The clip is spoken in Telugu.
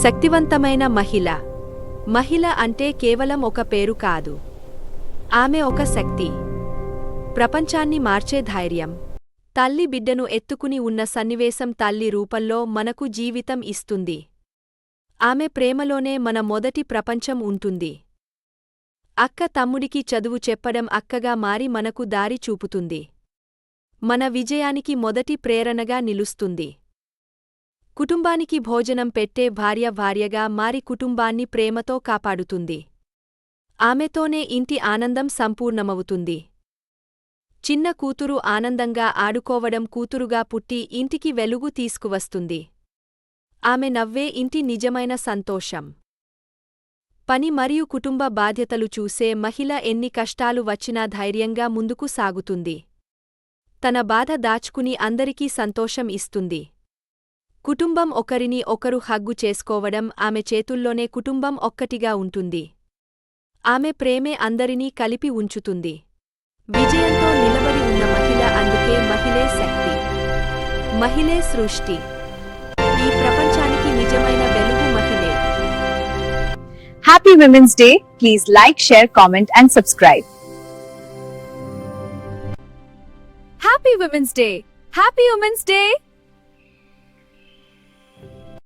శక్తివంతమైన మహిళ. మహిళ అంటే కేవలం ఒక పేరు కాదు. ఆమె ఒక శక్తి. ప్రపంచాన్ని మార్చే ధైర్యం. తల్లి బిడ్డను ఎత్తుకుని ఉన్న సన్నివేశం తల్లి రూపంలో మనకు జీవితం ఇస్తుంది. ఆమె ప్రేమలోనే మన మొదటి ప్రపంచం ఉంటుంది. అక్క తమ్ముడికి చదువు చెప్పడం అక్కగా మారి మనకు దారి చూపుతుంది. మన విజయానికి మొదటి ప్రేరణగా నిలుస్తుంది. కుటుంబానికి భోజనం పెట్టే భార్యగా మారి కుటుంబాన్ని ప్రేమతో కాపాడుతుంది. ఆమెతోనే ఇంటి ఆనందం సంపూర్ణమవుతుంది. చిన్న కూతురు ఆనందంగా ఆడుకోవడం కూతురుగా పుట్టి ఇంటికి వెలుగు తీసుకువస్తుంది. ఆమె నవ్వే ఇంటి నిజమైన సంతోషం. పని మరియు కుటుంబ బాధ్యతలు చూసే మహిళ ఎన్ని కష్టాలు వచ్చినా ధైర్యంగా ముందుకు సాగుతుంది. తన బాధ దాచుకుని అందరికీ సంతోషం ఇస్తుంది. కుటుంబం ఒకరిని ఒకరు హగ్గు చేసుకోవడం ఆమె చేతుల్లోనే కుటుంబం ఒక్కటిగా ఉంటుంది. ఆమె ప్రేమే అందరినీ కలిపి ఉంచుతుంది. విజయంతో నిలబడి ఉన్న మహిళ, అందుకే మహిళే శక్తి. మహిళే సృష్టి. ఈ ప్రపంచానికి నిజమైన వెలుగు మహిళే. Happy Women's Day. Please like, share, comment and subscribe. Happy Women's Day! Happy Women's Day!